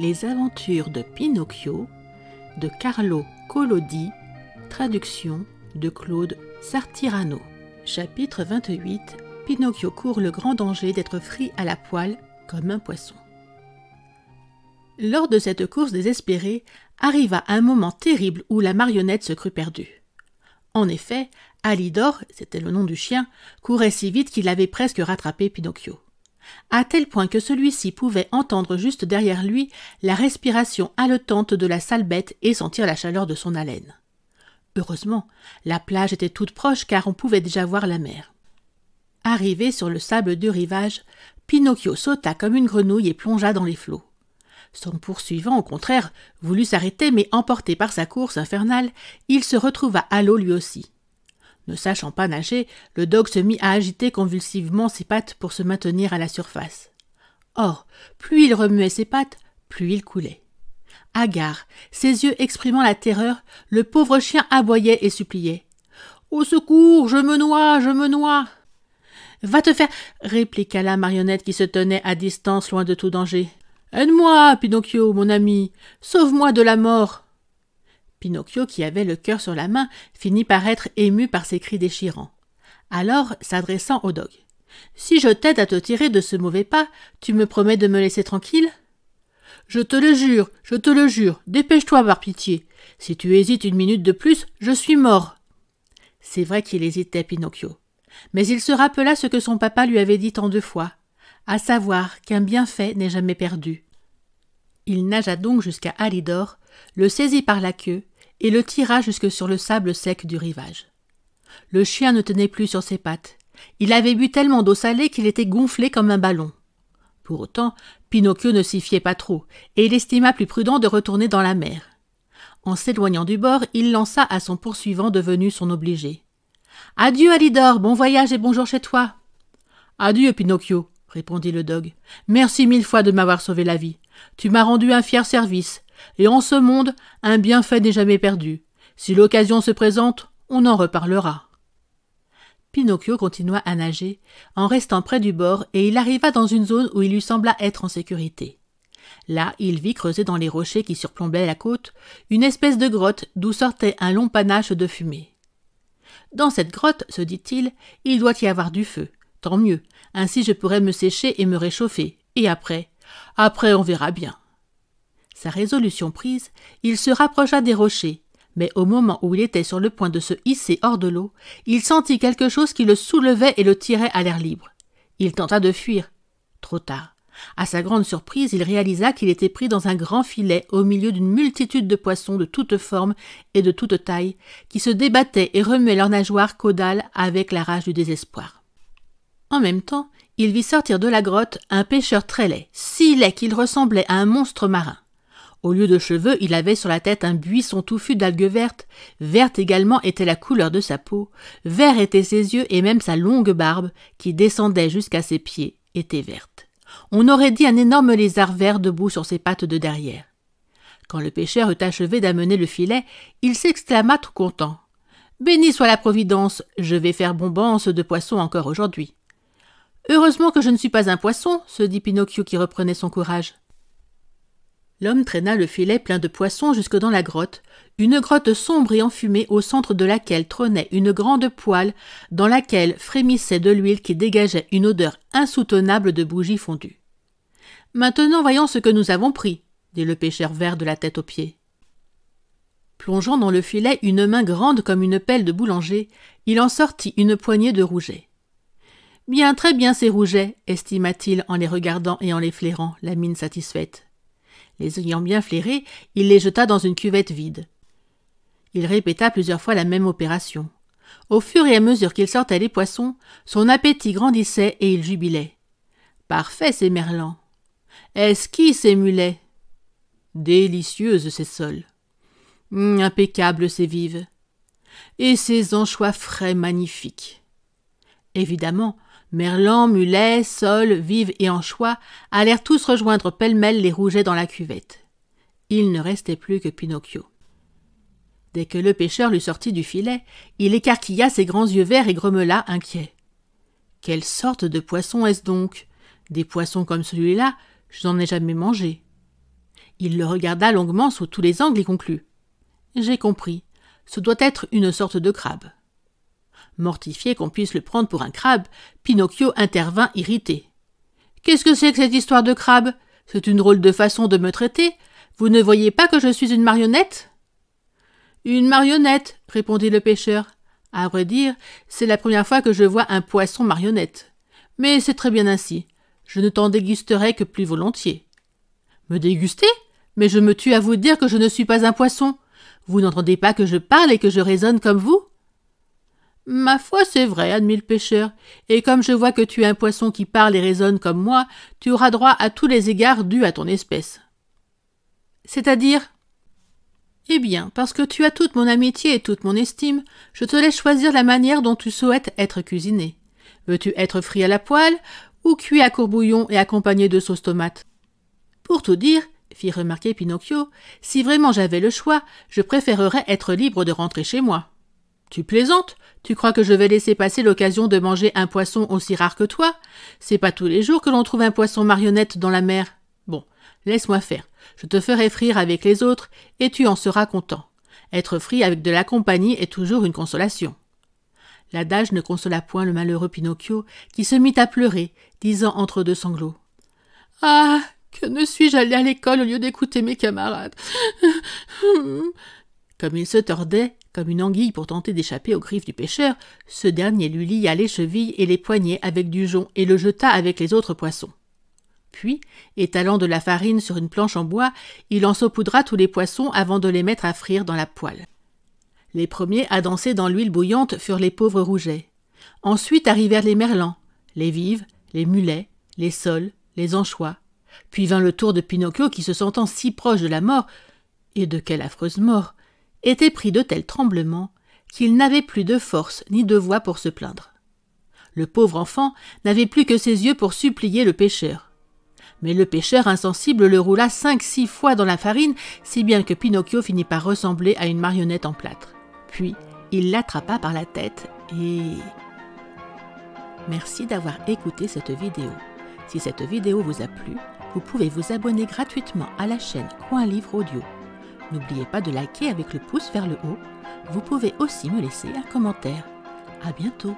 Les aventures de Pinocchio de Carlo Collodi, traduction de Claude Sartirano. Chapitre 28. Pinocchio court le grand danger d'être frit à la poêle comme un poisson. Lors de cette course désespérée, arriva un moment terrible où la marionnette se crut perdue. En effet, Alidor, c'était le nom du chien, courait si vite qu'il avait presque rattrapé Pinocchio. À tel point que celui-ci pouvait entendre juste derrière lui la respiration haletante de la sale bête et sentir la chaleur de son haleine. Heureusement, la plage était toute proche car on pouvait déjà voir la mer. Arrivé sur le sable du rivage, Pinocchio sauta comme une grenouille et plongea dans les flots. Son poursuivant, au contraire, voulut s'arrêter, mais emporté par sa course infernale, il se retrouva à l'eau lui aussi. Ne sachant pas nager, le dogue se mit à agiter convulsivement ses pattes pour se maintenir à la surface. Or, plus il remuait ses pattes, plus il coulait. Hagard, ses yeux exprimant la terreur, le pauvre chien aboyait et suppliait. « Au secours, je me noie, je me noie !»« Va te faire » répliqua la marionnette qui se tenait à distance loin de tout danger. « Aide-moi, Pinocchio, mon ami, sauve-moi de la mort !» Pinocchio, qui avait le cœur sur la main, finit par être ému par ces cris déchirants. Alors, s'adressant au dogue. « Si je t'aide à te tirer de ce mauvais pas, tu me promets de me laisser tranquille ?»« je te le jure, dépêche-toi par pitié. Si tu hésites une minute de plus, je suis mort. » C'est vrai qu'il hésitait, Pinocchio. Mais il se rappela ce que son papa lui avait dit tant de fois, à savoir qu'un bienfait n'est jamais perdu. Il nagea donc jusqu'à Alidor, le saisit par la queue et le tira jusque sur le sable sec du rivage. Le chien ne tenait plus sur ses pattes. Il avait bu tellement d'eau salée qu'il était gonflé comme un ballon. Pour autant, Pinocchio ne s'y fiait pas trop, et il estima plus prudent de retourner dans la mer. En s'éloignant du bord, il lança à son poursuivant devenu son obligé. « Adieu, Alidor, bon voyage et bonjour chez toi. »« Adieu, Pinocchio, » répondit le dogue. « Merci 1000 fois de m'avoir sauvé la vie. Tu m'as rendu un fier service, et en ce monde, un bienfait n'est jamais perdu. Si l'occasion se présente, on en reparlera. » Pinocchio continua à nager, en restant près du bord, et il arriva dans une zone où il lui sembla être en sécurité. Là, il vit creuser dans les rochers qui surplombaient la côte une espèce de grotte d'où sortait un long panache de fumée. Dans cette grotte, se dit-il, il doit y avoir du feu. Tant mieux, ainsi je pourrai me sécher et me réchauffer. Et après on verra bien. Sa résolution prise, il se rapprocha des rochers, mais au moment où il était sur le point de se hisser hors de l'eau, il sentit quelque chose qui le soulevait et le tirait à l'air libre. Il tenta de fuir. Trop tard. À sa grande surprise, il réalisa qu'il était pris dans un grand filet au milieu d'une multitude de poissons de toutes formes et de toutes tailles qui se débattaient et remuaient leurs nageoires caudales avec la rage du désespoir. En même temps, il vit sortir de la grotte un pêcheur très laid, si laid qu'il ressemblait à un monstre marin. Au lieu de cheveux, il avait sur la tête un buisson touffu d'algues vertes. Verte également était la couleur de sa peau, verts étaient ses yeux et même sa longue barbe, qui descendait jusqu'à ses pieds, était verte. On aurait dit un énorme lézard vert debout sur ses pattes de derrière. Quand le pêcheur eut achevé d'amener le filet, il s'exclama tout content. « Béni soit la Providence, je vais faire bombance de poissons encore aujourd'hui. »« Heureusement que je ne suis pas un poisson, » se dit Pinocchio qui reprenait son courage. L'homme traîna le filet plein de poissons jusque dans la grotte, une grotte sombre et enfumée au centre de laquelle trônait une grande poêle dans laquelle frémissait de l'huile qui dégageait une odeur insoutenable de bougies fondues. « Maintenant voyons ce que nous avons pris, » dit le pêcheur vert de la tête aux pieds. Plongeant dans le filet une main grande comme une pelle de boulanger, il en sortit une poignée de rougets. « Bien, très bien ces rougets, » estima-t-il en les regardant et en les flairant, la mine satisfaite. Les ayant bien flairés, il les jeta dans une cuvette vide. Il répéta plusieurs fois la même opération. Au fur et à mesure qu'il sortait les poissons, son appétit grandissait et il jubilait. Parfait ces merlans. Esquis ces mulets. Délicieuses ces soles. Impeccables ces vives. Et ces anchois frais magnifiques. Évidemment, merlan, mulets, soles, vives et anchois allèrent tous rejoindre pêle-mêle les rougets dans la cuvette. Il ne restait plus que Pinocchio. Dès que le pêcheur l'eut sorti du filet, il écarquilla ses grands yeux verts et grommela, inquiet. « Quelle sorte de poisson est-ce donc ? Des poissons comme celui-là, je n'en ai jamais mangé. » Il le regarda longuement sous tous les angles et conclut. « J'ai compris. Ce doit être une sorte de crabe. » Mortifié qu'on puisse le prendre pour un crabe, Pinocchio intervint irrité. « Qu'est-ce que c'est que cette histoire de crabe? C'est une drôle de façon de me traiter. Vous ne voyez pas que je suis une marionnette ?» « Une marionnette, » répondit le pêcheur. « À vrai dire, c'est la première fois que je vois un poisson marionnette. Mais c'est très bien ainsi. Je ne t'en dégusterai que plus volontiers. »« Me déguster? Mais je me tue à vous dire que je ne suis pas un poisson. Vous n'entendez pas que je parle et que je raisonne comme vous? »« Ma foi, c'est vrai, admit le pêcheur, et comme je vois que tu es un poisson qui parle et raisonne comme moi, tu auras droit à tous les égards dus à ton espèce. »« C'est-à-dire ? » ?»« Eh bien, parce que tu as toute mon amitié et toute mon estime, je te laisse choisir la manière dont tu souhaites être cuisiné. Veux-tu être frit à la poêle ou cuit à courbouillon et accompagné de sauce tomate? » Pour tout dire, fit remarquer Pinocchio, si vraiment j'avais le choix, je préférerais être libre de rentrer chez moi. Tu plaisantes? Tu crois que je vais laisser passer l'occasion de manger un poisson aussi rare que toi? C'est pas tous les jours que l'on trouve un poisson marionnette dans la mer. Bon, laisse-moi faire. Je te ferai frire avec les autres, et tu en seras content. Être frit avec de la compagnie est toujours une consolation. L'adage ne consola point le malheureux Pinocchio, qui se mit à pleurer, disant entre deux sanglots. « Ah, que ne suis-je allé à l'école au lieu d'écouter mes camarades ?» Comme il se tordait, comme une anguille pour tenter d'échapper aux griffes du pêcheur, ce dernier lui lia les chevilles et les poignets avec du jonc et le jeta avec les autres poissons. Puis, étalant de la farine sur une planche en bois, il en saupoudra tous les poissons avant de les mettre à frire dans la poêle. Les premiers à danser dans l'huile bouillante furent les pauvres rougets. Ensuite arrivèrent les merlans, les vives, les mulets, les sols, les anchois. Puis vint le tour de Pinocchio qui, se sentant si proche de la mort, et de quelle affreuse mort, était pris de tels tremblements qu'il n'avait plus de force ni de voix pour se plaindre. Le pauvre enfant n'avait plus que ses yeux pour supplier le pêcheur. Mais le pêcheur insensible le roula 5-6 fois dans la farine, si bien que Pinocchio finit par ressembler à une marionnette en plâtre. Puis, il l'attrapa par la tête et... Merci d'avoir écouté cette vidéo. Si cette vidéo vous a plu, vous pouvez vous abonner gratuitement à la chaîne Coin Livre Audio. N'oubliez pas de liker avec le pouce vers le haut. Vous pouvez aussi me laisser un commentaire. À bientôt.